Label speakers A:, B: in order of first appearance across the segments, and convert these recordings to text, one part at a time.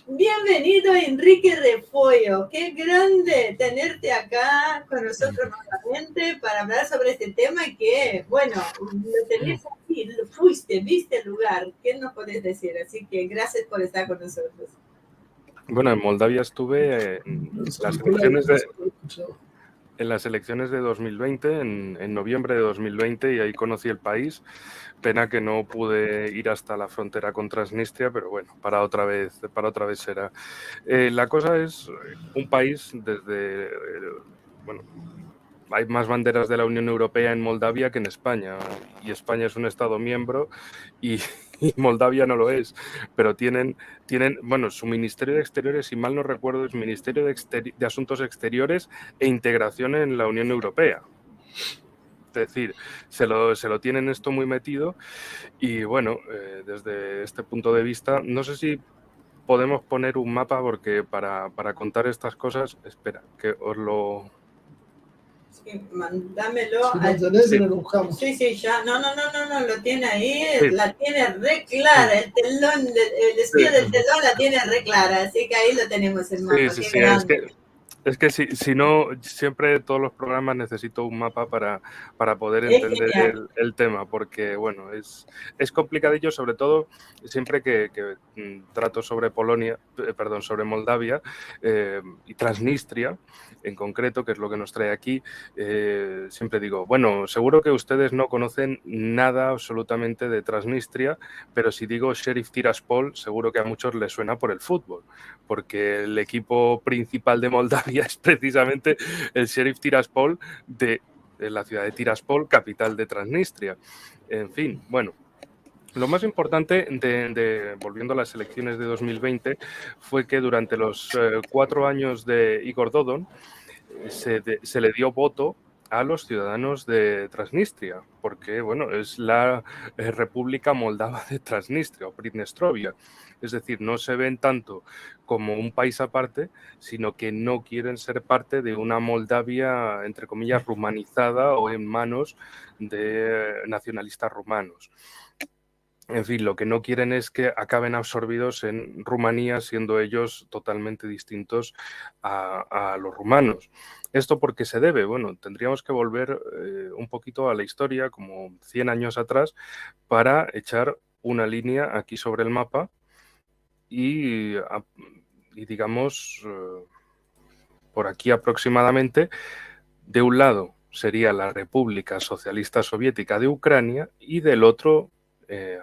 A: Bienvenido Enrique Refollo, qué grande tenerte acá con nosotros nuevamente para hablar sobre este tema que, bueno, lo tenés aquí, viste el lugar, ¿qué nos podés decir? Así que gracias por estar con nosotros.
B: Bueno, en Moldavia estuve en las elecciones de 2020, en noviembre de 2020, y ahí conocí el país. Pena que no pude ir hasta la frontera con Transnistria, pero bueno, para otra vez será. La cosa es un país desde, bueno, hay más banderas de la Unión Europea en Moldavia que en España, y España es un Estado miembro y Moldavia no lo es, pero tienen, bueno, su Ministerio de Exteriores, si mal no recuerdo, es Ministerio de Asuntos Exteriores e Integración en la Unión Europea. Es decir, se lo tienen esto muy metido y bueno, desde este punto de vista, no sé si podemos poner un mapa porque para contar estas cosas, espera, que os lo...
A: Sí, mandámelo.
C: Si lo tenés,
A: sí.
C: lo buscamos.
A: Sí, ya. No, lo tiene ahí,
B: Sí.
A: la tiene re clara, el telón, el espía del telón la tiene re clara, así que ahí lo tenemos el mapa.
B: Sí,
A: Qué grande.
B: Es que si no, siempre todos los programas necesito un mapa para poder entender el tema, porque bueno, es complicadillo, sobre todo siempre que trato sobre sobre Moldavia y Transnistria en concreto, que es lo que nos trae aquí. Siempre digo, bueno, seguro que ustedes no conocen nada absolutamente de Transnistria, pero si digo Sheriff Tiraspol, seguro que a muchos les suena por el fútbol, porque el equipo principal de Moldavia es precisamente el Sheriff Tiraspol de la ciudad de Tiraspol, capital de Transnistria. En fin, bueno, lo más importante, volviendo a las elecciones de 2020, fue que durante los 4 años de Igor Dodon se le dio voto a los ciudadanos de Transnistria, porque bueno, es la República Moldava de Transnistria o Pridnestrovia. Es decir, no se ven tanto como un país aparte, sino que no quieren ser parte de una Moldavia, entre comillas, rumanizada o en manos de nacionalistas rumanos. En fin, lo que no quieren es que acaben absorbidos en Rumanía, siendo ellos totalmente distintos a los rumanos. ¿Esto por qué se debe? Bueno, tendríamos que volver un poquito a la historia, como 100 años atrás, para echar una línea aquí sobre el mapa y digamos, por aquí aproximadamente, de un lado sería la República Socialista Soviética de Ucrania y del otro,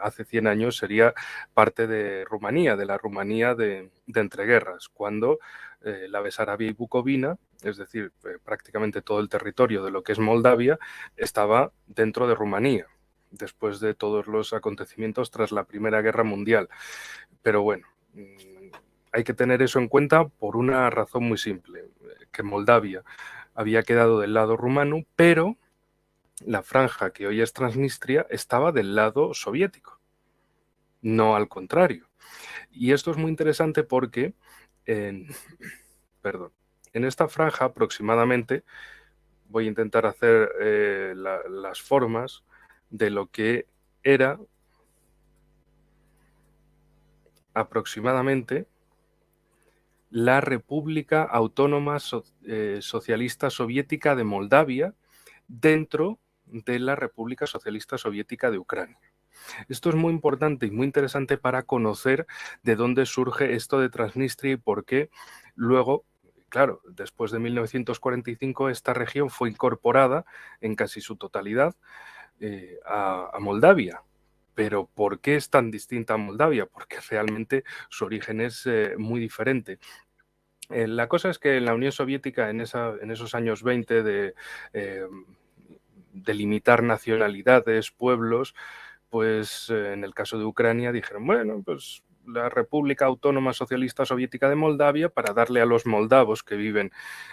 B: hace 100 años, sería parte de Rumanía, de la Rumanía de entreguerras, cuando la Besarabia y Bucovina, es decir, prácticamente todo el territorio de lo que es Moldavia, estaba dentro de Rumanía, después de todos los acontecimientos tras la Primera Guerra Mundial. Pero bueno, hay que tener eso en cuenta por una razón muy simple, que Moldavia había quedado del lado rumano, pero la franja que hoy es Transnistria estaba del lado soviético, no al contrario. Y esto es muy interesante porque en esta franja aproximadamente, voy a intentar hacer las formas de lo que era aproximadamente la República Autónoma Socialista Soviética de Moldavia dentro de la República Socialista Soviética de Ucrania. Esto es muy importante y muy interesante para conocer de dónde surge esto de Transnistria y por qué luego, claro, después de 1945 esta región fue incorporada en casi su totalidad a Moldavia. Pero ¿por qué es tan distinta a Moldavia? Porque realmente su origen es muy diferente. La cosa es que en la Unión Soviética, en esos años 20 de delimitar nacionalidades, pueblos, pues en el caso de Ucrania dijeron, bueno, pues la República Autónoma Socialista Soviética de Moldavia, para darle a los moldavos que viven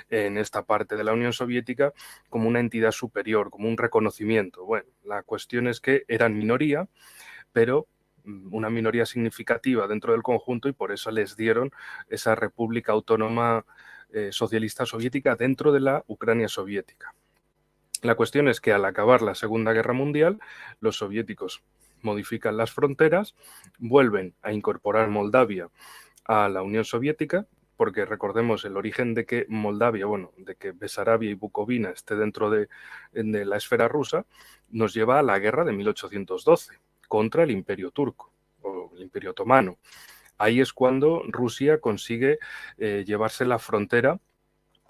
B: en esta parte de la Unión Soviética como una entidad superior, como un reconocimiento. Bueno, la cuestión es que eran minoría, pero una minoría significativa dentro del conjunto, y por eso les dieron esa República Autónoma Socialista Soviética dentro de la Ucrania soviética. La cuestión es que al acabar la Segunda Guerra Mundial, los soviéticos modifican las fronteras, vuelven a incorporar Moldavia a la Unión Soviética, porque recordemos el origen de que Moldavia, bueno, de que Besarabia y Bucovina esté dentro de la esfera rusa, nos lleva a la guerra de 1812 contra el Imperio Turco o el Imperio Otomano. Ahí es cuando Rusia consigue llevarse la frontera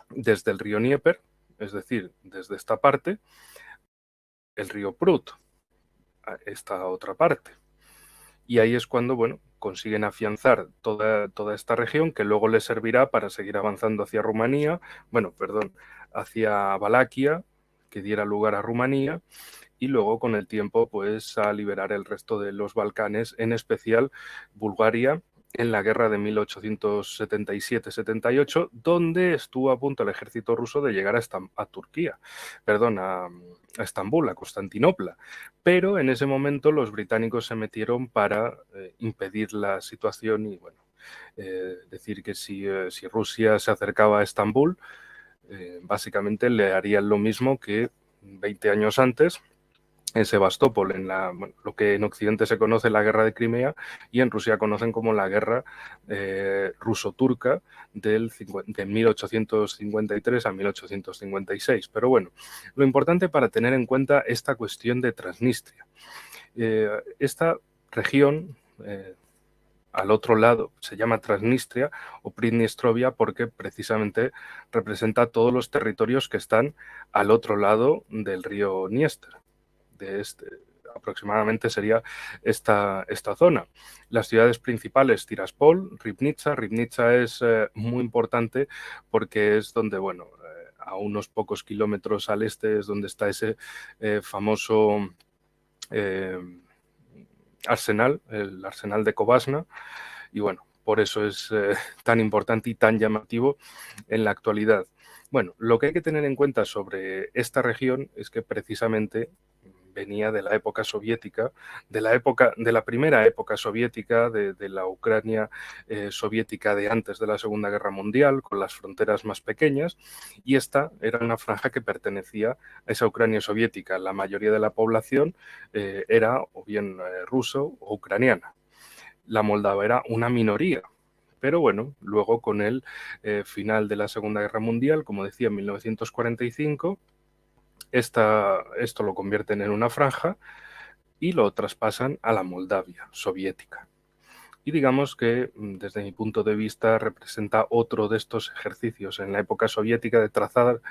B: desde el río Dnieper, es decir, desde esta parte, el río Prut, a esta otra parte. Y ahí es cuando, bueno, consiguen afianzar toda esta región que luego les servirá para seguir avanzando hacia Rumanía, hacia Valaquia, que diera lugar a Rumanía, y luego con el tiempo pues a liberar el resto de los Balcanes, en especial Bulgaria, en la guerra de 1877-78, donde estuvo a punto el ejército ruso de llegar a Estambul, a Constantinopla. Pero en ese momento los británicos se metieron para impedir la situación y, bueno, decir que si Rusia se acercaba a Estambul, básicamente le harían lo mismo que 20 años antes en Sebastopol, lo que en Occidente se conoce la Guerra de Crimea y en Rusia conocen como la Guerra ruso-turca de 1853 a 1856. Pero bueno, lo importante para tener en cuenta esta cuestión de Transnistria. Esta región, al otro lado, se llama Transnistria o Pridnestrovia porque precisamente representa todos los territorios que están al otro lado del río Dniester. Aproximadamente sería esta zona. Las ciudades principales, Tiraspol, Ribnitsa. Ribnitsa es muy importante porque es donde, bueno, a unos pocos kilómetros al este es donde está ese famoso arsenal, el arsenal de Kovasna, y bueno, por eso es tan importante y tan llamativo en la actualidad. Bueno, lo que hay que tener en cuenta sobre esta región es que precisamente venía de la época soviética, de la primera época soviética, de la Ucrania soviética de antes de la Segunda Guerra Mundial, con las fronteras más pequeñas, y esta era una franja que pertenecía a esa Ucrania soviética. La mayoría de la población era o bien ruso o ucraniana. La moldava era una minoría. Pero bueno, luego con el final de la Segunda Guerra Mundial, como decía, en 1945, esto lo convierten en una franja y lo traspasan a la Moldavia soviética. Y digamos que, desde mi punto de vista, representa otro de estos ejercicios en la época soviética de trazar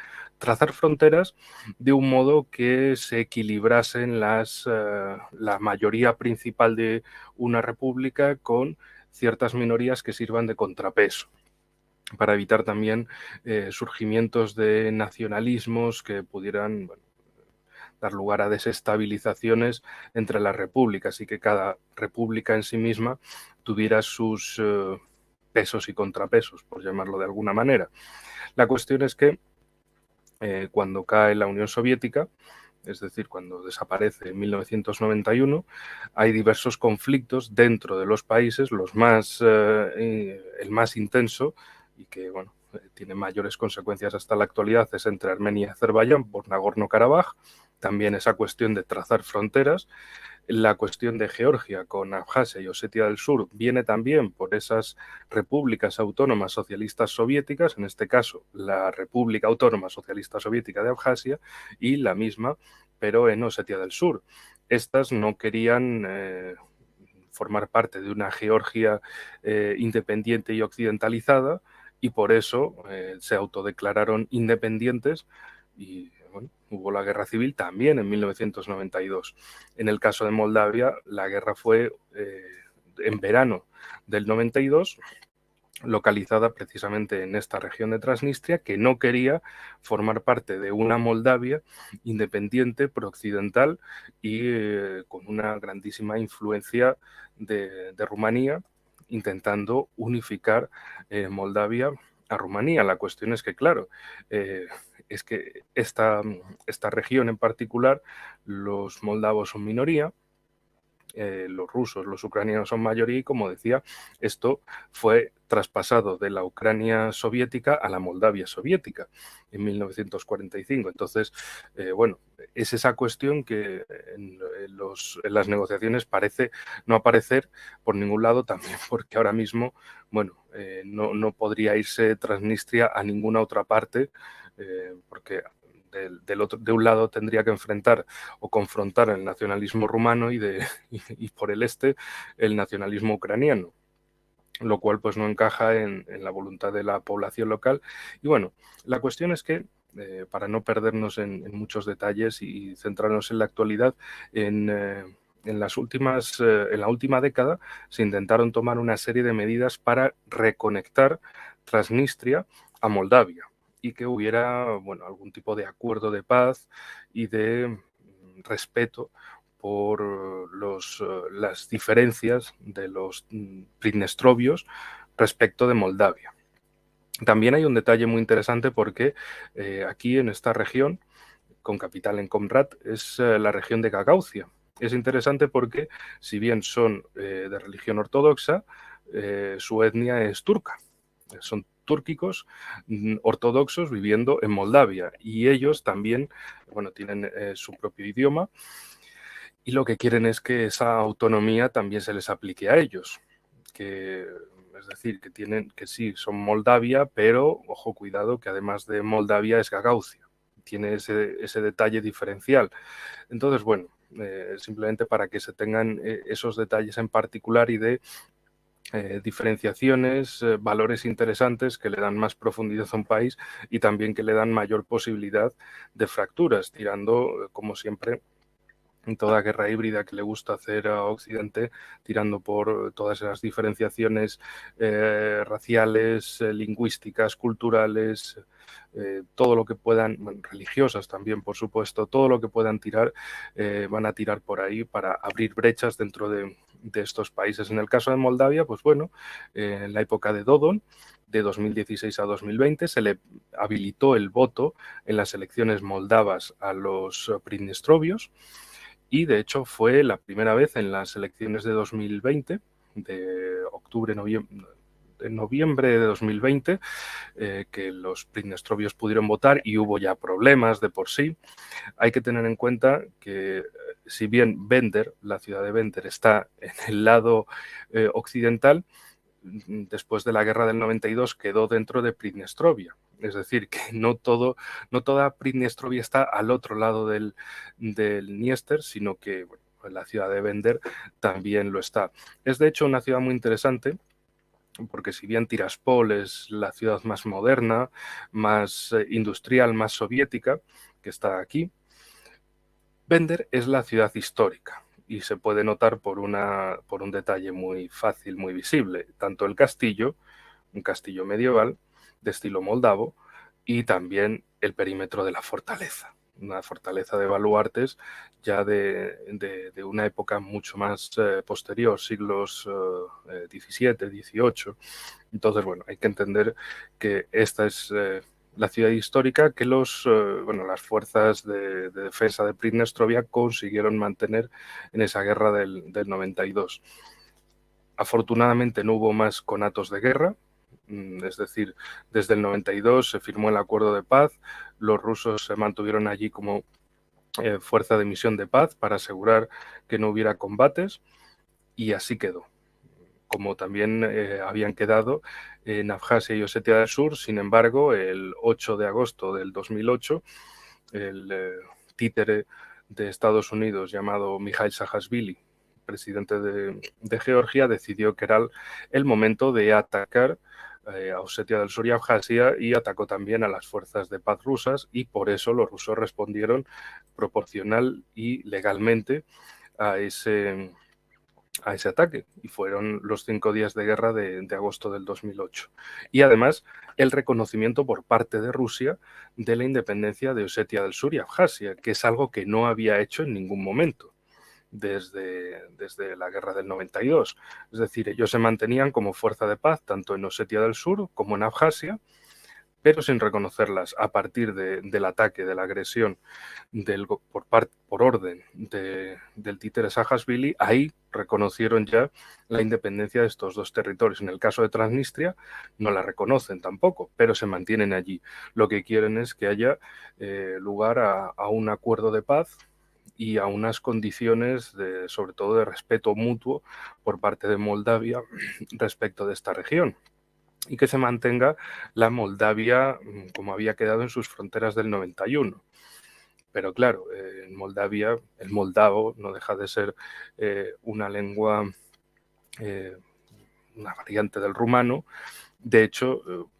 B: fronteras de un modo que se equilibrasen la mayoría principal de una república con ciertas minorías que sirvan de contrapeso, para evitar también surgimientos de nacionalismos que pudieran, bueno, dar lugar a desestabilizaciones entre las repúblicas y que cada república en sí misma tuviera sus pesos y contrapesos, por llamarlo de alguna manera. La cuestión es que cuando cae la Unión Soviética, es decir, cuando desaparece en 1991, hay diversos conflictos dentro de los países, el más intenso y que, bueno, tiene mayores consecuencias hasta la actualidad, es entre Armenia y Azerbaiyán por Nagorno-Karabaj, también esa cuestión de trazar fronteras. La cuestión de Georgia con Abjasia y Osetia del Sur viene también por esas repúblicas autónomas socialistas soviéticas, en este caso la República Autónoma Socialista Soviética de Abjasia y la misma, pero en Osetia del Sur. Estas no querían formar parte de una Georgia independiente y occidentalizada y por eso se autodeclararon independientes y, bueno, hubo la guerra civil también en 1992. En el caso de Moldavia, la guerra fue en verano del 92, localizada precisamente en esta región de Transnistria, que no quería formar parte de una Moldavia independiente, prooccidental y con una grandísima influencia de Rumanía, intentando unificar Moldavia a Rumanía. La cuestión es que, claro, es que esta región en particular, los moldavos son minoría, los rusos, los ucranianos son mayoría y, como decía, esto fue traspasado de la Ucrania soviética a la Moldavia soviética en 1945. Entonces, bueno, es esa cuestión que en las negociaciones parece no aparecer por ningún lado, también porque ahora mismo, bueno, no podría irse Transnistria a ninguna otra parte, porque de un lado tendría que enfrentar o confrontar el nacionalismo rumano y por el este el nacionalismo ucraniano, lo cual pues no encaja en la voluntad de la población local. Y bueno, la cuestión es que para no perdernos en muchos detalles y centrarnos en la actualidad, en la última década se intentaron tomar una serie de medidas para reconectar Transnistria a Moldavia y que hubiera, bueno, algún tipo de acuerdo de paz y de respeto por las diferencias de los pridnestrovios respecto de Moldavia. También hay un detalle muy interesante porque aquí en esta región, con capital en Comrat, es la región de Gagaucia. Es interesante porque, si bien son de religión ortodoxa, su etnia es turca. Son túrquicos ortodoxos viviendo en Moldavia y ellos también, bueno, tienen su propio idioma y lo que quieren es que esa autonomía también se les aplique a ellos, es decir, que sí, son Moldavia, pero, ojo, cuidado, que además de Moldavia es Gagaucia, tiene ese detalle diferencial. Entonces, bueno, simplemente para que se tengan esos detalles en particular y de diferenciaciones, valores interesantes que le dan más profundidad a un país y también que le dan mayor posibilidad de fracturas, tirando, como siempre, en toda guerra híbrida que le gusta hacer a Occidente, tirando por todas esas diferenciaciones raciales, lingüísticas, culturales, todo lo que puedan, bueno, religiosas también, por supuesto, todo lo que puedan tirar, van a tirar por ahí para abrir brechas dentro de estos países. En el caso de Moldavia, pues bueno, en la época de Dodon, de 2016 a 2020, se le habilitó el voto en las elecciones moldavas a los pridnestrovios, y de hecho fue la primera vez en las elecciones de 2020, de noviembre de 2020, que los pridnestrovios pudieron votar y hubo ya problemas de por sí. Hay que tener en cuenta que si bien Bender, la ciudad de Bender, está en el lado occidental, después de la guerra del 92 quedó dentro de Pridnestrovia. Es decir, que no toda Pridnestrovia está al otro lado del Dniester, sino que bueno, la ciudad de Bender también lo está. Es de hecho una ciudad muy interesante, porque si bien Tiraspol es la ciudad más moderna, más industrial, más soviética, que está aquí, Bender es la ciudad histórica y se puede notar por un detalle muy fácil, muy visible. Tanto el castillo, un castillo medieval de estilo moldavo, y también el perímetro de la fortaleza, una fortaleza de baluartes ya de una época mucho más posterior, siglos XVII, XVIII. Entonces, bueno, hay que entender que esta es la ciudad histórica que las fuerzas de defensa de Pridnestrovia consiguieron mantener en esa guerra del 92. Afortunadamente no hubo más conatos de guerra, es decir, desde el 92 se firmó el acuerdo de paz, los rusos se mantuvieron allí como fuerza de misión de paz para asegurar que no hubiera combates, y así quedó. Como también habían quedado en Abjasia y Osetia del Sur. Sin embargo, el 8 de agosto del 2008, el títere de Estados Unidos llamado Mikhail Saakashvili, presidente de Georgia, decidió que era el momento de atacar a Osetia del Sur y Abjasia, y atacó también a las fuerzas de paz rusas, y por eso los rusos respondieron proporcional y legalmente a ese ataque, y fueron los 5 días de guerra de agosto del 2008. Y además el reconocimiento por parte de Rusia de la independencia de Osetia del Sur y Abjasia, que es algo que no había hecho en ningún momento desde la guerra del 92. Es decir, ellos se mantenían como fuerza de paz tanto en Osetia del Sur como en Abjasia, pero sin reconocerlas a partir del ataque, de la agresión por orden del títere Saakashvili. Ahí reconocieron ya la independencia de estos dos territorios. En el caso de Transnistria no la reconocen tampoco, pero se mantienen allí. Lo que quieren es que haya lugar a un acuerdo de paz y a unas condiciones, sobre todo de respeto mutuo por parte de Moldavia respecto de esta región, y que se mantenga la Moldavia como había quedado en sus fronteras del 91. Pero claro, en Moldavia el moldavo no deja de ser una lengua, una variante del rumano. De hecho,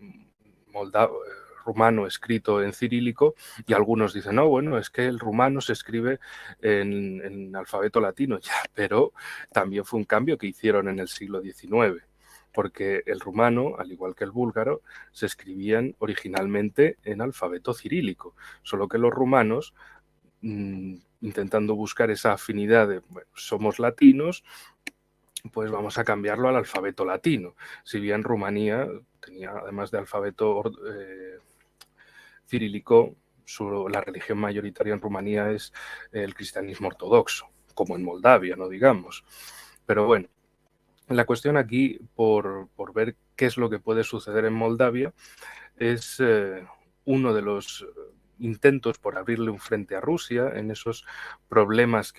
B: rumano escrito en cirílico, y algunos dicen, no, bueno, es que el rumano se escribe en alfabeto latino, ya, pero también fue un cambio que hicieron en el siglo XIX, porque el rumano, al igual que el búlgaro, se escribían originalmente en alfabeto cirílico, solo que los rumanos, intentando buscar esa afinidad de, bueno, somos latinos, pues vamos a cambiarlo al alfabeto latino. Si bien Rumanía tenía, además de alfabeto cirílico, la religión mayoritaria en Rumanía es el cristianismo ortodoxo, como en Moldavia, no digamos. Pero bueno, la cuestión aquí, por ver qué es lo que puede suceder en Moldavia, es uno de los intentos por abrirle un frente a Rusia en esos problemas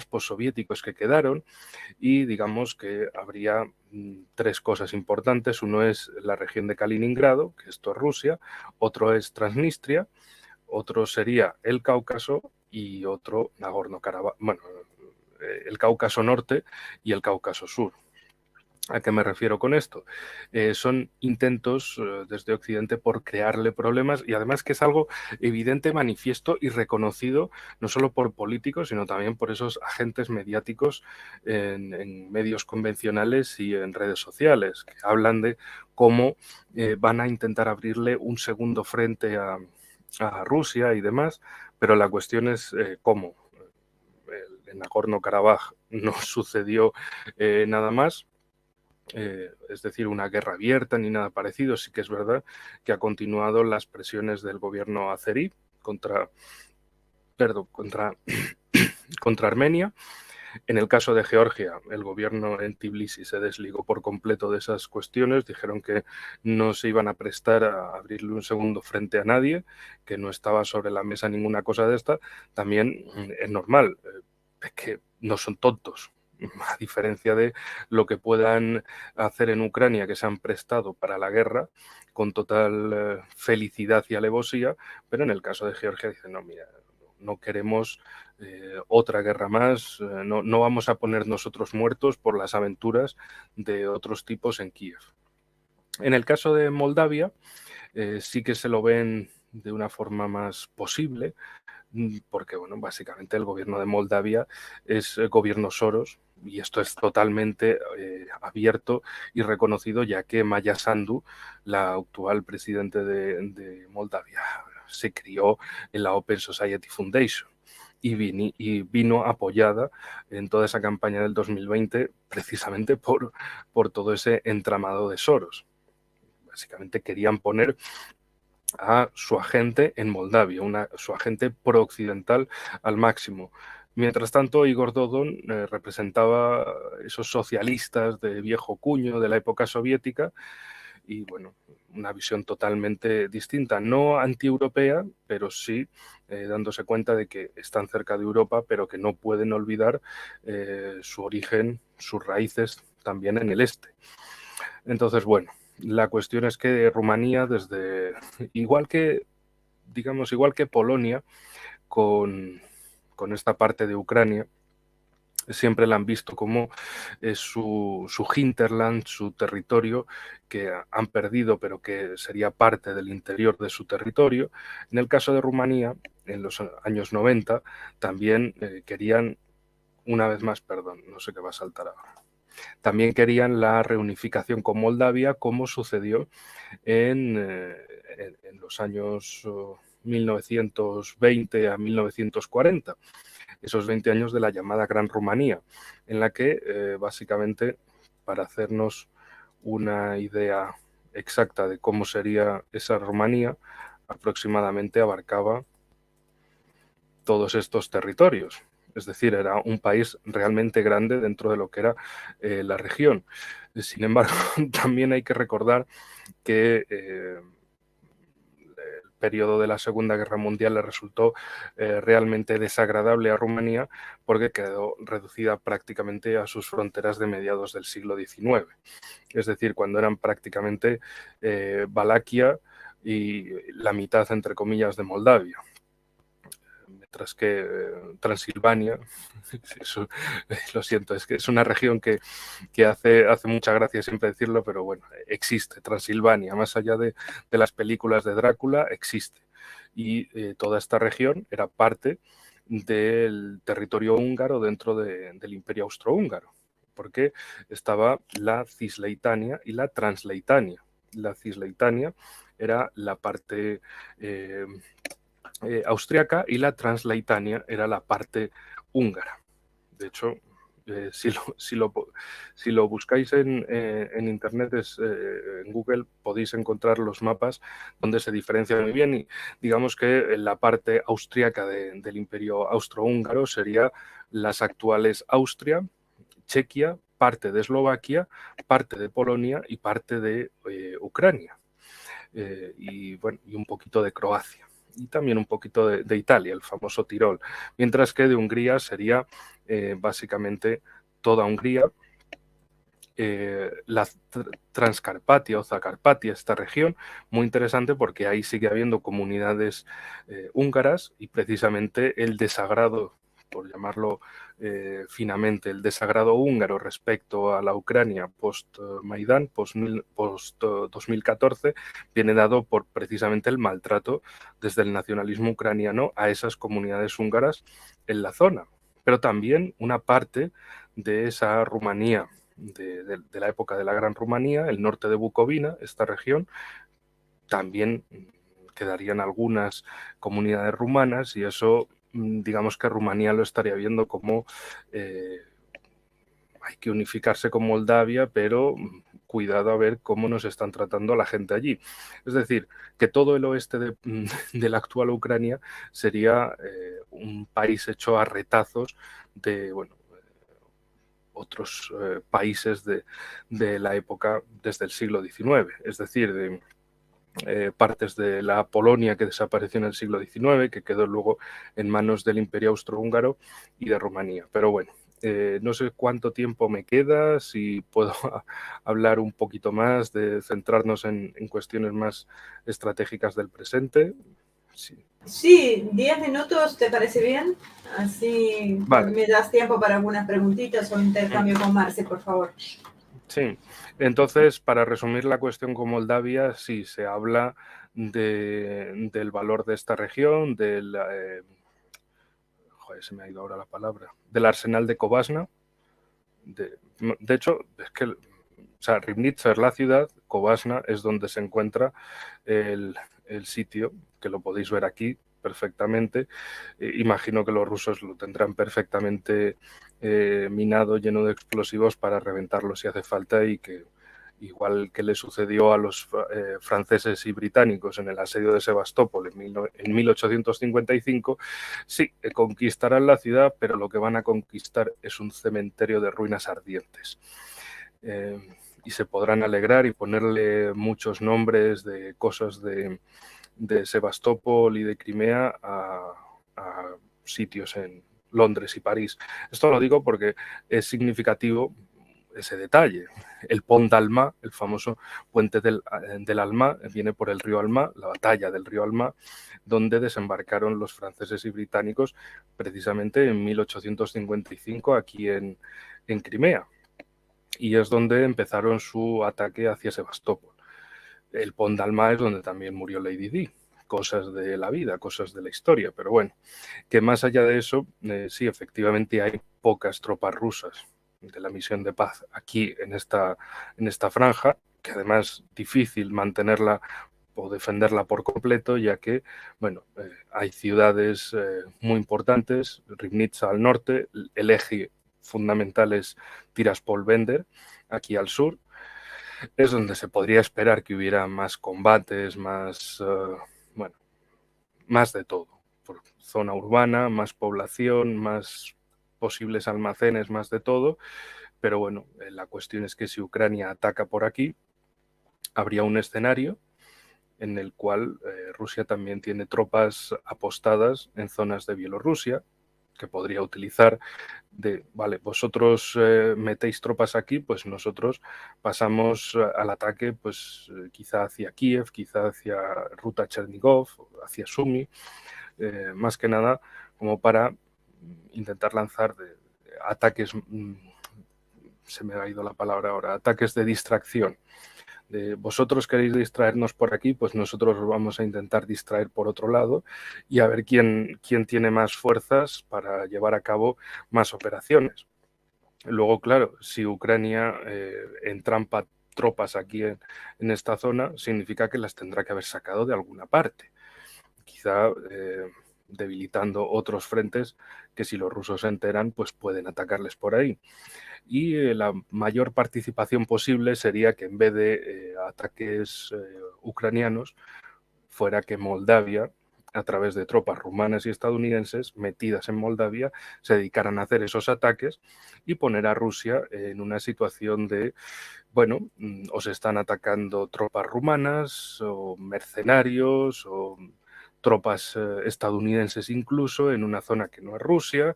B: postsoviéticos que quedaron, y digamos que habría tres cosas importantes. Uno es la región de Kaliningrado, que esto es Rusia, otro es Transnistria, otro sería el Cáucaso y otro Nagorno-Karabaj, bueno, el Cáucaso Norte y el Cáucaso Sur. ¿A qué me refiero con esto? Son intentos desde Occidente por crearle problemas, y además que es algo evidente, manifiesto y reconocido no solo por políticos, sino también por esos agentes mediáticos en medios convencionales y en redes sociales, que hablan de cómo van a intentar abrirle un segundo frente a Rusia y demás, pero la cuestión es cómo. En Nagorno-Karabaj no sucedió nada más. Es decir, una guerra abierta ni nada parecido. Sí que es verdad que ha continuado las presiones del gobierno azerí contra Armenia. En el caso de Georgia, el gobierno en Tbilisi se desligó por completo de esas cuestiones. Dijeron que no se iban a prestar a abrirle un segundo frente a nadie, que no estaba sobre la mesa ninguna cosa de esta. También es normal, es que no son tontos. A diferencia de lo que puedan hacer en Ucrania, que se han prestado para la guerra con total felicidad y alevosía, pero en el caso de Georgia dicen, no, mira, no queremos otra guerra más, no vamos a poner nosotros muertos por las aventuras de otros tipos en Kiev. En el caso de Moldavia, sí que se lo ven de una forma más posible, porque, bueno, básicamente el gobierno de Moldavia es el gobierno Soros, y esto es totalmente abierto y reconocido, ya que Maya Sandu, la actual presidente de Moldavia, se crió en la Open Society Foundation y vino apoyada en toda esa campaña del 2020 precisamente por todo ese entramado de Soros. Básicamente querían poner a su agente en Moldavia, su agente pro-occidental al máximo. Mientras tanto, Igor Dodon representaba esos socialistas de viejo cuño de la época soviética, y bueno, una visión totalmente distinta, no antieuropea, pero sí dándose cuenta de que están cerca de Europa, pero que no pueden olvidar su origen, sus raíces también en el este. Entonces, bueno, la cuestión es que Rumanía, igual que Polonia, con esta parte de Ucrania, siempre la han visto como su hinterland, su territorio que han perdido, pero que sería parte del interior de su territorio. En el caso de Rumanía, en los años 90, también querían, una vez más, perdón, no sé qué va a saltar ahora. También querían la reunificación con Moldavia, como sucedió en los años 1920 a 1940, esos 20 años de la llamada Gran Rumanía, en la que básicamente, para hacernos una idea exacta de cómo sería esa Rumanía, aproximadamente abarcaba todos estos territorios. Es decir, era un país realmente grande dentro de lo que era la región. Sin embargo, también hay que recordar que el periodo de la Segunda Guerra Mundial le resultó realmente desagradable a Rumanía porque quedó reducida prácticamente a sus fronteras de mediados del siglo XIX. Es decir, cuando eran prácticamente Valaquia y la mitad, entre comillas, de Moldavia. Mientras que Transilvania, eso, lo siento, es que es una región que hace mucha gracia siempre decirlo, pero bueno, existe. Transilvania, más allá de las películas de Drácula, existe. Y toda esta región era parte del territorio húngaro dentro del Imperio Austrohúngaro, porque estaba la Cisleitania y la Transleitania. La Cisleitania era la parte austriaca y la Transleitania era la parte húngara. De hecho, si lo buscáis en internet, en Google, podéis encontrar los mapas donde se diferencia muy bien y digamos que en la parte austriaca del Imperio Austrohúngaro sería las actuales Austria, Chequia, parte de Eslovaquia, parte de Polonia y parte de Ucrania. Y un poquito de Croacia y también un poquito de Italia, el famoso Tirol, mientras que de Hungría sería básicamente toda Hungría, la Transcarpatia o Zacarpatia, esta región, muy interesante porque ahí sigue habiendo comunidades húngaras y precisamente el desagrado, por llamarlo finamente, el desagrado húngaro respecto a la Ucrania post-Maidán, post-2014, viene dado por precisamente el maltrato desde el nacionalismo ucraniano a esas comunidades húngaras en la zona. Pero también una parte de esa Rumanía de la época de la Gran Rumanía, el norte de Bucovina, esta región, también quedarían algunas comunidades rumanas y eso, digamos que Rumanía lo estaría viendo como hay que unificarse con Moldavia, pero cuidado a ver cómo nos están tratando a la gente allí. Es decir, que todo el oeste de la actual Ucrania sería un país hecho a retazos de, otros países de la época desde el siglo XIX, es decir, de partes de la Polonia que desapareció en el siglo XIX, que quedó luego en manos del Imperio Austrohúngaro y de Rumanía. Pero bueno, no sé cuánto tiempo me queda, si puedo hablar un poquito más, de centrarnos en cuestiones más estratégicas del presente.
A: Sí, 10 minutos, ¿te parece bien? Así
B: vale.
A: Me das tiempo para algunas preguntitas o intercambio con Marce, por favor.
B: Sí, entonces, para resumir la cuestión con Moldavia, sí, se habla del valor de esta región, se me ha ido ahora la palabra, del arsenal de Covasna. De hecho, es que Ribnica es la ciudad, Covasna es donde se encuentra el sitio, que lo podéis ver aquí perfectamente. Imagino que los rusos lo tendrán perfectamente minado, lleno de explosivos para reventarlo si hace falta y que, igual que le sucedió a los franceses y británicos en el asedio de Sebastopol en 1855, sí, conquistarán la ciudad, pero lo que van a conquistar es un cementerio de ruinas ardientes. Y se podrán alegrar y ponerle muchos nombres de cosas de Sebastopol y de Crimea a sitios en Londres y París. Esto lo digo porque es significativo ese detalle. El Pont d'Alma, el famoso puente del Alma, viene por el río Alma, la batalla del río Alma, donde desembarcaron los franceses y británicos precisamente en 1855 aquí en Crimea. Y es donde empezaron su ataque hacia Sebastopol. El Pont d'Alma es donde también murió Lady Di. Cosas de la vida, cosas de la historia, pero bueno, que más allá de eso, sí, efectivamente hay pocas tropas rusas de la misión de paz aquí en esta franja, que además es difícil mantenerla o defenderla por completo, ya que, hay ciudades muy importantes, Ribnica al norte, el eje fundamental es Tiraspol-Bender, aquí al sur, es donde se podría esperar que hubiera más combates, más, bueno, más de todo. Por zona urbana, más población, más posibles almacenes, más de todo. Pero bueno, la cuestión es que si Ucrania ataca por aquí, habría un escenario en el cual Rusia también tiene tropas apostadas en zonas de Bielorrusia, que podría utilizar vale, vosotros metéis tropas aquí, pues nosotros pasamos al ataque, pues quizá hacia Kiev, quizá hacia Ruta Chernigov, hacia Sumy, más que nada como para intentar lanzar ataques, se me ha ido la palabra ahora, ataques de distracción. Vosotros queréis distraernos por aquí, pues nosotros os vamos a intentar distraer por otro lado y a ver quién tiene más fuerzas para llevar a cabo más operaciones. Luego, claro, si Ucrania entrampa tropas aquí en esta zona, significa que las tendrá que haber sacado de alguna parte. Quizá debilitando otros frentes que si los rusos se enteran, pues pueden atacarles por ahí. Y la mayor participación posible sería que en vez de ataques ucranianos, fuera que Moldavia, a través de tropas rumanas y estadounidenses metidas en Moldavia, se dedicaran a hacer esos ataques y poner a Rusia en una situación de, bueno, os están atacando tropas rumanas o mercenarios o tropas estadounidenses incluso en una zona que no es Rusia,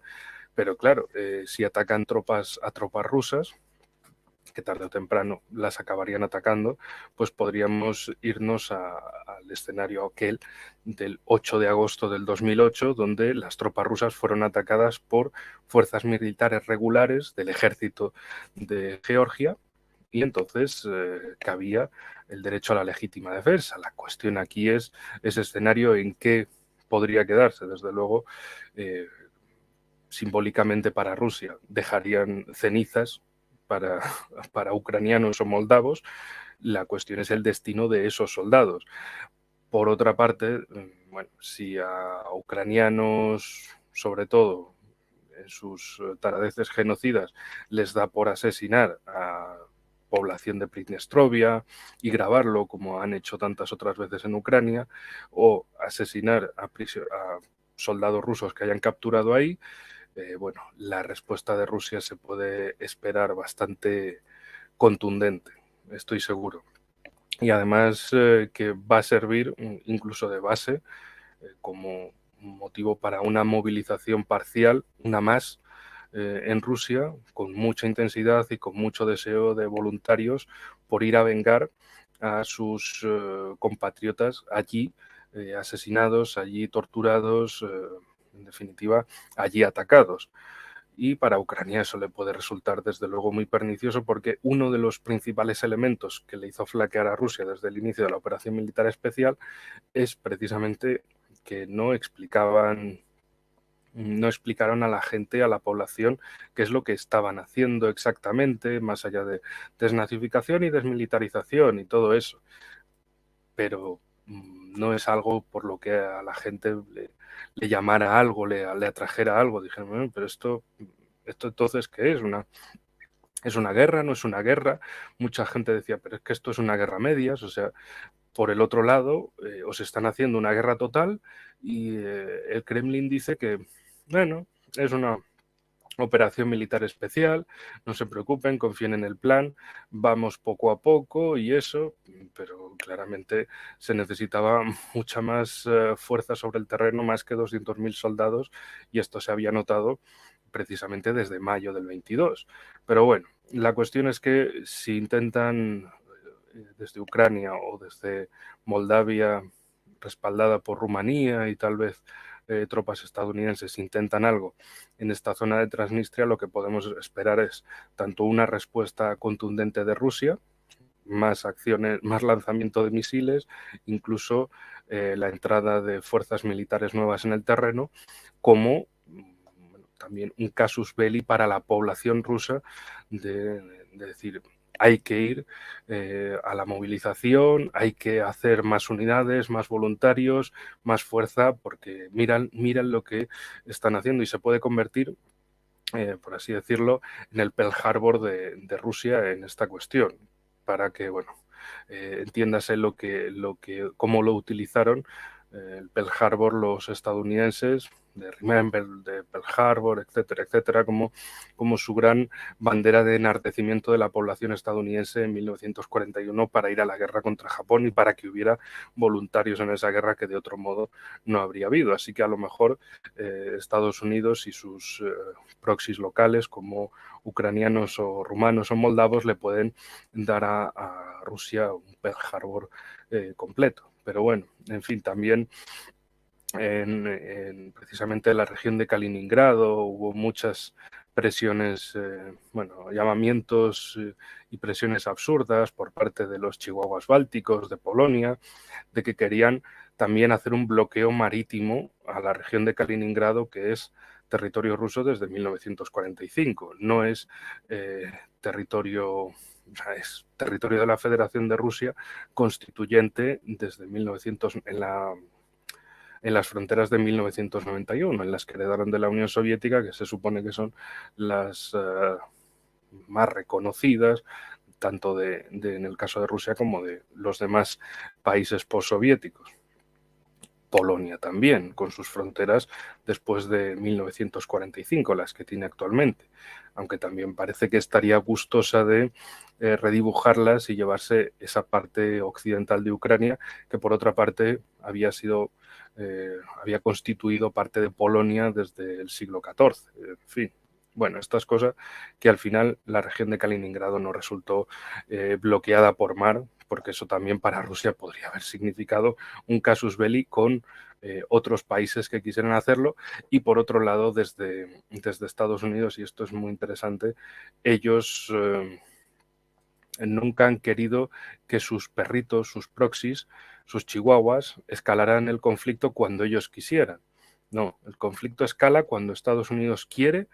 B: pero claro, si atacan a tropas rusas, que tarde o temprano las acabarían atacando, pues podríamos irnos al escenario aquel del 8 de agosto del 2008, donde las tropas rusas fueron atacadas por fuerzas militares regulares del ejército de Georgia y entonces cabía el derecho a la legítima defensa. La cuestión aquí es ese escenario en qué podría quedarse. Desde luego, simbólicamente para Rusia, dejarían cenizas para ucranianos o moldavos. La cuestión es el destino de esos soldados. Por otra parte, bueno, si a ucranianos, sobre todo en sus taradeces genocidas, les da por asesinar a población de Pridnestrovia y grabarlo como han hecho tantas otras veces en Ucrania, o asesinar a soldados rusos que hayan capturado ahí, bueno, la respuesta de Rusia se puede esperar bastante contundente, estoy seguro. Y además que va a servir incluso de base como motivo para una movilización parcial, una más, en Rusia, con mucha intensidad y con mucho deseo de voluntarios por ir a vengar a sus compatriotas allí asesinados, allí torturados, en definitiva, allí atacados. Y para Ucrania eso le puede resultar desde luego muy pernicioso porque uno de los principales elementos que le hizo flaquear a Rusia desde el inicio de la operación militar especial es precisamente que no explicaron a la gente, a la población, qué es lo que estaban haciendo exactamente, más allá de desnazificación y desmilitarización y todo eso. Pero no es algo por lo que a la gente le llamara algo, le atrajera algo. Dijeron, bueno, pero esto entonces, ¿qué es? ¿Es una guerra? ¿No es una guerra? Mucha gente decía, pero es que esto es una guerra a medias, o sea, por el otro lado, os están haciendo una guerra total y el Kremlin dice que, bueno, es una operación militar especial, no se preocupen, confíen en el plan, vamos poco a poco y eso, pero claramente se necesitaba mucha más fuerza sobre el terreno, más que 200.000 soldados, y esto se había notado precisamente desde mayo del 22. Pero bueno, la cuestión es que si intentan desde Ucrania o desde Moldavia, respaldada por Rumanía y tal vez tropas estadounidenses intentan algo en esta zona de Transnistria, lo que podemos esperar es tanto una respuesta contundente de Rusia, más acciones, más lanzamiento de misiles, incluso la entrada de fuerzas militares nuevas en el terreno, como también un casus belli para la población rusa de decir, hay que ir a la movilización, hay que hacer más unidades, más voluntarios, más fuerza, porque miran lo que están haciendo y se puede convertir, por así decirlo, en el Pearl Harbor de Rusia en esta cuestión. para que, bueno, entiéndase cómo lo utilizaron el Pearl Harbor los estadounidenses, de Remember, de Pearl Harbor, etcétera, etcétera, como su gran bandera de enardecimiento de la población estadounidense en 1941 para ir a la guerra contra Japón y para que hubiera voluntarios en esa guerra que de otro modo no habría habido. Así que a lo mejor Estados Unidos y sus proxies locales como ucranianos o rumanos o moldavos le pueden dar a Rusia un Pearl Harbor completo. Pero bueno, en fin, también precisamente en la región de Kaliningrado hubo muchas presiones, llamamientos y presiones absurdas por parte de los chihuahuas bálticos de Polonia, de que querían también hacer un bloqueo marítimo a la región de Kaliningrado, que es territorio ruso desde 1945. No es territorio... O sea, es territorio de la Federación de Rusia constituyente desde 1900 en las fronteras de 1991, en las que heredaron de la Unión Soviética, que se supone que son las más reconocidas, tanto en el caso de Rusia como de los demás países postsoviéticos. Polonia también, con sus fronteras después de 1945, las que tiene actualmente, aunque también parece que estaría gustosa de redibujarlas y llevarse esa parte occidental de Ucrania, que por otra parte había constituido parte de Polonia desde el siglo XIV. En fin, bueno, estas cosas que al final la región de Kaliningrado no resultó bloqueada por mar, porque eso también para Rusia podría haber significado un casus belli con otros países que quisieran hacerlo. Y por otro lado, desde Estados Unidos, y esto es muy interesante, ellos nunca han querido que sus perritos, sus proxies, sus chihuahuas, escalaran el conflicto cuando ellos quisieran. No, el conflicto escala cuando Estados Unidos quiere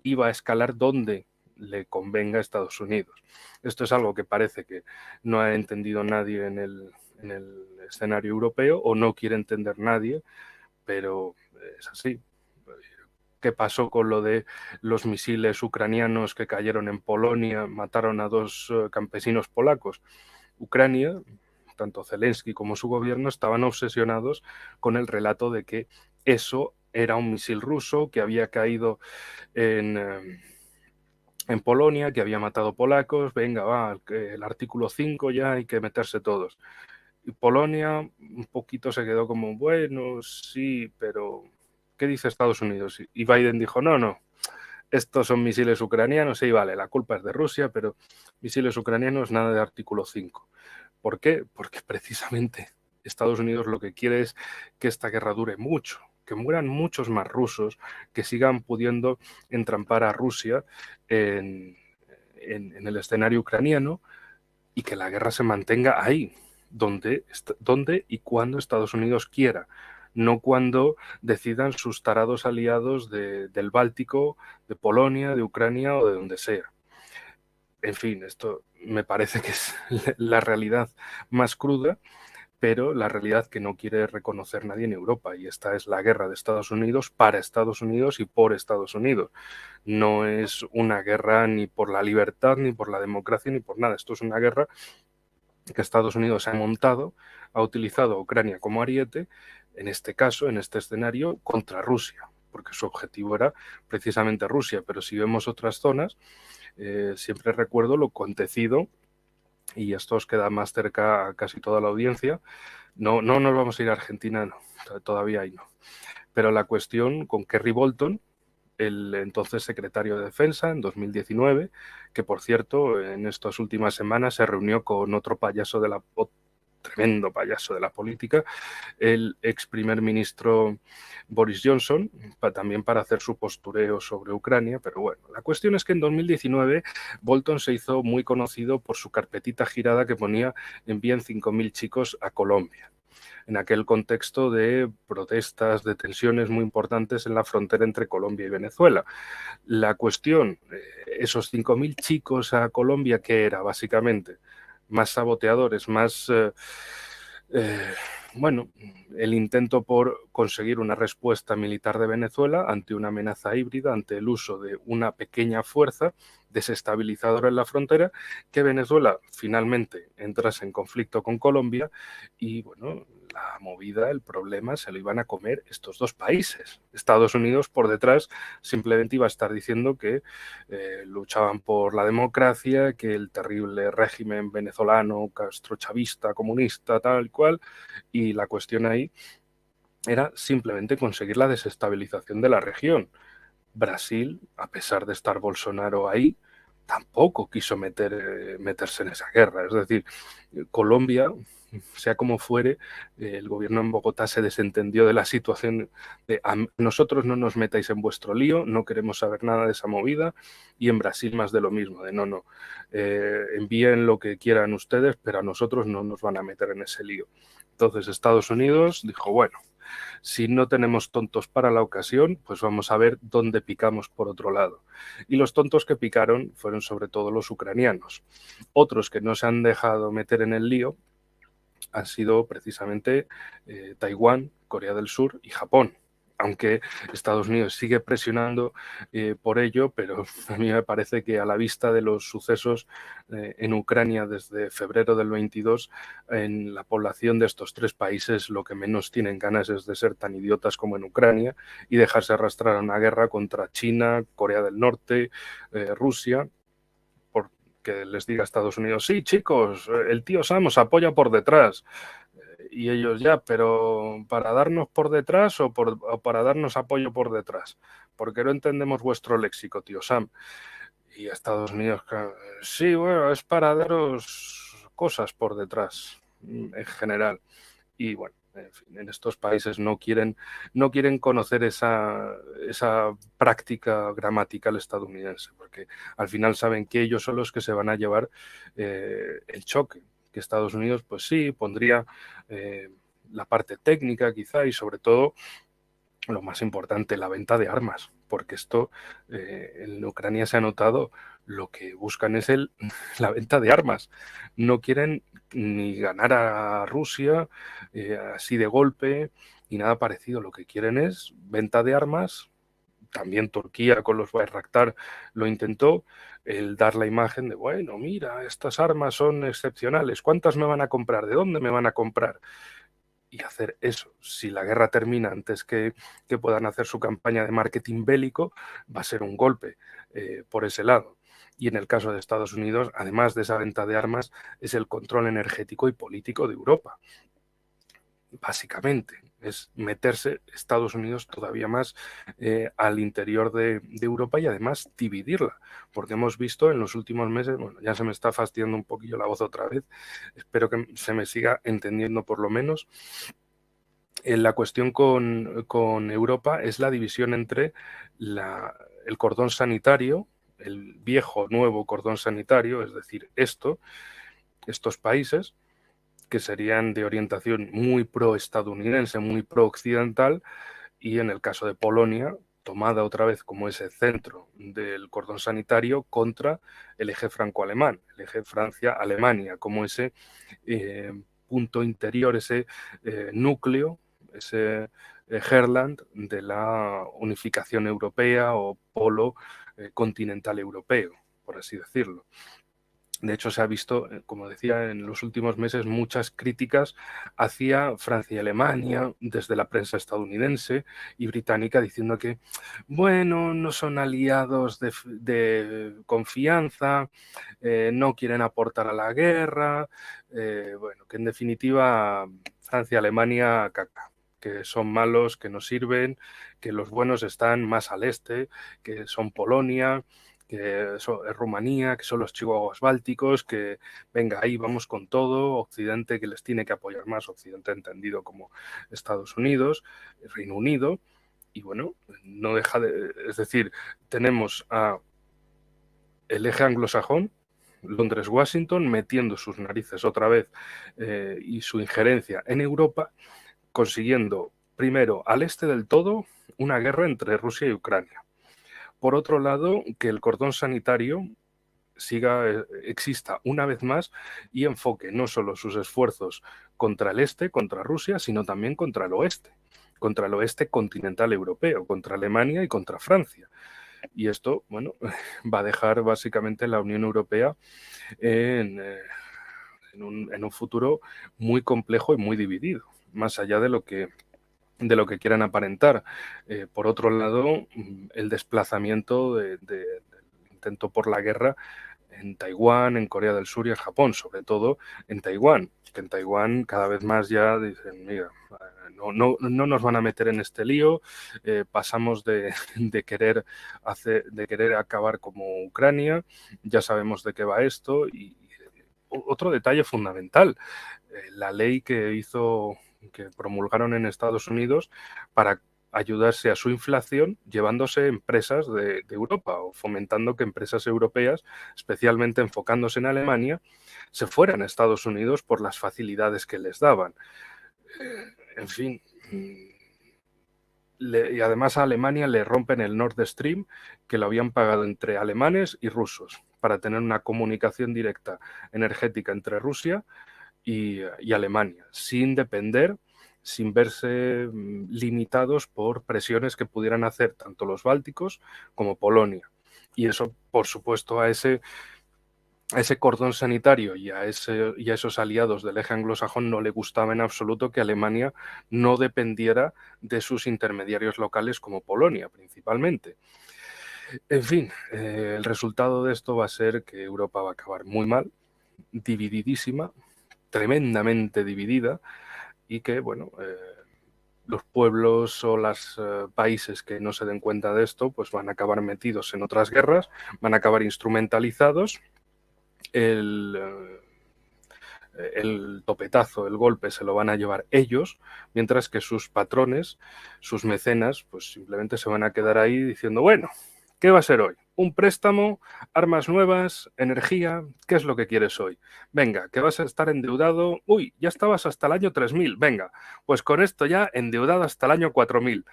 B: y va a escalar donde le convenga a Estados Unidos. Esto es algo que parece que no ha entendido nadie en el escenario europeo o no quiere entender nadie, pero es así. ¿Qué pasó con lo de los misiles ucranianos que cayeron en Polonia, mataron a 2 campesinos polacos? Ucrania, tanto Zelensky como su gobierno, estaban obsesionados con el relato de que eso era un misil ruso que había caído en Polonia, que había matado polacos, venga, va, el artículo 5 ya hay que meterse todos. Y Polonia un poquito se quedó como, bueno, sí, pero ¿qué dice Estados Unidos? Y Biden dijo, no, estos son misiles ucranianos, sí, vale, la culpa es de Rusia, pero misiles ucranianos, nada de artículo 5. ¿Por qué? Porque precisamente Estados Unidos lo que quiere es que esta guerra dure mucho, que mueran muchos más rusos, que sigan pudiendo entrampar a Rusia en el escenario ucraniano y que la guerra se mantenga ahí, donde y cuando Estados Unidos quiera, no cuando decidan sus tarados aliados del Báltico, de Polonia, de Ucrania o de donde sea. En fin, esto me parece que es la realidad más cruda, pero la realidad que no quiere reconocer nadie en Europa, y esta es la guerra de Estados Unidos para Estados Unidos y por Estados Unidos. No es una guerra ni por la libertad, ni por la democracia, ni por nada. Esto es una guerra que Estados Unidos ha montado, ha utilizado a Ucrania como ariete, en este caso, en este escenario, contra Rusia, porque su objetivo era precisamente Rusia. Pero si vemos otras zonas, siempre recuerdo lo acontecido, y esto os queda más cerca a casi toda la audiencia. No nos vamos a ir a Argentina, no, todavía ahí no. Pero la cuestión con Kerry Bolton, el entonces secretario de Defensa en 2019, que por cierto en estas últimas semanas se reunió con otro tremendo payaso de la política, el ex primer ministro Boris Johnson, también para hacer su postureo sobre Ucrania. Pero bueno, la cuestión es que en 2019 Bolton se hizo muy conocido por su carpetita girada que ponía envíen 5.000 chicos a Colombia, en aquel contexto de protestas, de tensiones muy importantes en la frontera entre Colombia y Venezuela. La cuestión, esos 5.000 chicos a Colombia, ¿qué era básicamente? Más saboteadores, más bueno, el intento por conseguir una respuesta militar de Venezuela ante una amenaza híbrida, ante el uso de una pequeña fuerza desestabilizadora en la frontera, que Venezuela finalmente entrase en conflicto con Colombia y, bueno, la movida, el problema, se lo iban a comer estos dos países. Estados Unidos por detrás simplemente iba a estar diciendo que luchaban por la democracia, que el terrible régimen venezolano, castrochavista, comunista, tal cual, y la cuestión ahí era simplemente conseguir la desestabilización de la región. Brasil, a pesar de estar Bolsonaro ahí, tampoco quiso meterse en esa guerra. Es decir, Colombia, sea como fuere, el gobierno en Bogotá se desentendió de la situación de a nosotros no nos metáis en vuestro lío, no queremos saber nada de esa movida, y en Brasil más de lo mismo, de no, envíen lo que quieran ustedes, pero a nosotros no nos van a meter en ese lío. Entonces Estados Unidos dijo, bueno, si no tenemos tontos para la ocasión, pues vamos a ver dónde picamos por otro lado. Y los tontos que picaron fueron sobre todo los ucranianos. Otros que no se han dejado meter en el lío han sido precisamente Taiwán, Corea del Sur y Japón. Aunque Estados Unidos sigue presionando por ello, pero a mí me parece que a la vista de los sucesos en Ucrania desde febrero del 22, en la población de estos tres países lo que menos tienen ganas es de ser tan idiotas como en Ucrania y dejarse arrastrar a una guerra contra China, Corea del Norte, Rusia, que les diga a Estados Unidos, sí, chicos, el tío Sam os apoya por detrás. Y ellos ya, pero ¿para darnos por detrás o para darnos apoyo por detrás? Porque no entendemos vuestro léxico, tío Sam. Y Estados Unidos, sí, bueno, es para daros cosas por detrás, en general. Y bueno, en fin, en estos países no quieren conocer esa práctica gramatical estadounidense, porque al final saben que ellos son los que se van a llevar el choque, que Estados Unidos, pues sí, pondría la parte técnica quizá y sobre todo lo más importante, la venta de armas, porque esto en Ucrania se ha notado, lo que buscan es la venta de armas. No quieren ni ganar a Rusia así de golpe ni nada parecido. Lo que quieren es venta de armas. También Turquía con los Bayraktar lo intentó, el dar la imagen de, bueno, mira, estas armas son excepcionales, ¿cuántas me van a comprar? ¿De dónde me van a comprar? Y hacer eso. Si la guerra termina antes que puedan hacer su campaña de marketing bélico, va a ser un golpe por ese lado. Y en el caso de Estados Unidos, además de esa venta de armas, es el control energético y político de Europa. Básicamente, es meterse Estados Unidos todavía más al interior de Europa y además dividirla, porque hemos visto en los últimos meses, bueno, ya se me está fastidiando un poquillo la voz otra vez, espero que se me siga entendiendo por lo menos. La cuestión con Europa es la división entre el cordón sanitario, el viejo nuevo cordón sanitario, es decir, estos países que serían de orientación muy pro-estadounidense, muy pro-occidental, y en el caso de Polonia, tomada otra vez como ese centro del cordón sanitario contra el eje franco-alemán, el eje Francia-Alemania, como ese punto interior, ese núcleo, ese Herland de la unificación europea o polo continental europeo, por así decirlo. De hecho, se ha visto, como decía, en los últimos meses muchas críticas hacia Francia y Alemania desde la prensa estadounidense y británica diciendo que, bueno, no son aliados de confianza, no quieren aportar a la guerra, bueno, que en definitiva Francia y Alemania caca, que son malos, que no sirven, que los buenos están más al este, que son Polonia, que es Rumanía, que son los chihuahuas bálticos, que venga, ahí vamos con todo, Occidente que les tiene que apoyar más, Occidente entendido como Estados Unidos, Reino Unido, y bueno, no deja de, es decir, tenemos a el eje anglosajón, Londres-Washington, metiendo sus narices otra vez y su injerencia en Europa, consiguiendo primero al este del todo una guerra entre Rusia y Ucrania. Por otro lado, que el cordón sanitario exista una vez más y enfoque no solo sus esfuerzos contra el este, contra Rusia, sino también contra el oeste continental europeo, contra Alemania y contra Francia. Y esto, bueno, va a dejar básicamente la Unión Europea en un futuro muy complejo y muy dividido, más allá de lo que quieran aparentar. Por otro lado, el desplazamiento del intento por la guerra en Taiwán, en Corea del Sur y en Japón, sobre todo en Taiwán, que en Taiwán cada vez más ya dicen, mira, no nos van a meter en este lío, pasamos de querer acabar como Ucrania, ya sabemos de qué va esto. Y otro detalle fundamental, la ley que promulgaron en Estados Unidos para ayudarse a su inflación llevándose empresas de Europa o fomentando que empresas europeas, especialmente enfocándose en Alemania, se fueran a Estados Unidos por las facilidades que les daban. En fin, y además a Alemania le rompen el Nord Stream, que lo habían pagado entre alemanes y rusos, para tener una comunicación directa energética entre Rusia y Alemania, sin depender, sin verse limitados por presiones que pudieran hacer tanto los bálticos como Polonia. Y eso, por supuesto, a ese cordón sanitario y a esos aliados del eje anglosajón no le gustaba en absoluto que Alemania no dependiera de sus intermediarios locales como Polonia, principalmente. En fin, el resultado de esto va a ser que Europa va a acabar muy mal, divididísima, tremendamente dividida, y que, bueno, los pueblos o los países que no se den cuenta de esto, pues van a acabar metidos en otras guerras, van a acabar instrumentalizados. El topetazo, el golpe, se lo van a llevar ellos, mientras que sus patrones, sus mecenas, pues simplemente se van a quedar ahí diciendo, bueno, ¿qué va a ser hoy? Un préstamo, armas nuevas, energía, ¿qué es lo que quieres hoy? Venga, que vas a estar endeudado, uy, ya estabas hasta el año 3000, venga, pues con esto ya endeudado hasta el año 4000.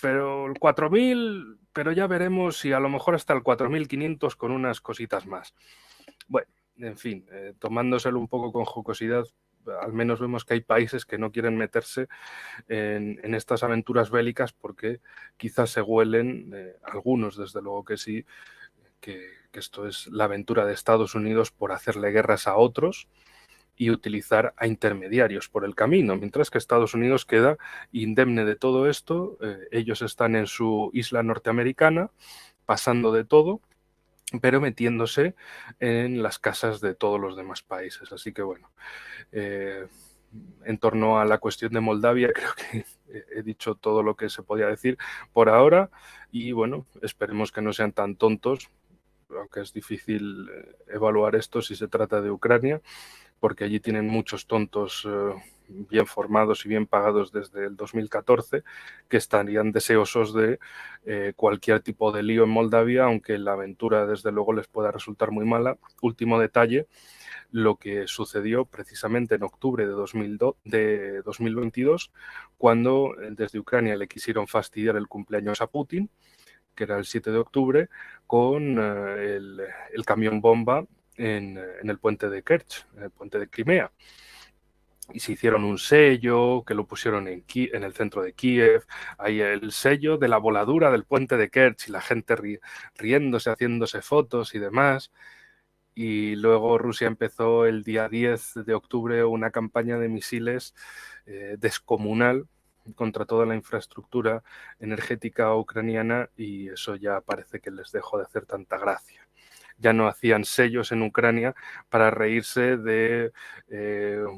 B: Pero el 4000, pero ya veremos si a lo mejor hasta el 4500 con unas cositas más. Bueno, en fin, tomándoselo un poco con jocosidad, al menos vemos que hay países que no quieren meterse en estas aventuras bélicas porque quizás se huelen, algunos desde luego que sí, que esto es la aventura de Estados Unidos por hacerle guerras a otros y utilizar a intermediarios por el camino, mientras que Estados Unidos queda indemne de todo esto. Ellos están en su isla norteamericana, pasando de todo, pero metiéndose en las casas de todos los demás países. Así que bueno, en torno a la cuestión de Moldavia creo que he dicho todo lo que se podía decir por ahora y bueno, esperemos que no sean tan tontos, aunque es difícil evaluar esto si se trata de Ucrania, porque allí tienen muchos tontos bien formados y bien pagados desde el 2014, que estarían deseosos de cualquier tipo de lío en Moldavia, aunque la aventura desde luego les pueda resultar muy mala. Último detalle, lo que sucedió precisamente en octubre de 2022, cuando desde Ucrania le quisieron fastidiar el cumpleaños a Putin, que era el 7 de octubre, con el camión bomba en el puente de Kerch, en el puente de Crimea. Y se hicieron un sello que lo pusieron en el centro de Kiev, ahí el sello de la voladura del puente de Kerch y la gente riéndose, haciéndose fotos y demás. Y luego Rusia empezó el día 10 de octubre una campaña de misiles descomunal contra toda la infraestructura energética ucraniana y eso ya parece que les dejó de hacer tanta gracia. Ya no hacían sellos en Ucrania para reírse de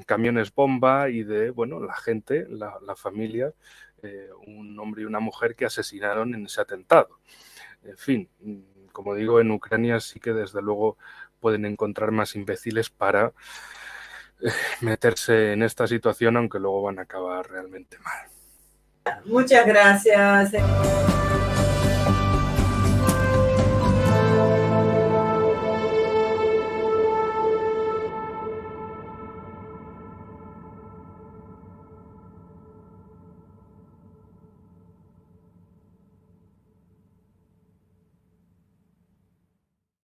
B: camiones bomba y de, bueno, la gente, la familia, un hombre y una mujer que asesinaron en ese atentado. En fin, como digo, en Ucrania sí que desde luego pueden encontrar más imbéciles para meterse en esta situación, aunque luego van a acabar realmente mal.
A: Muchas gracias.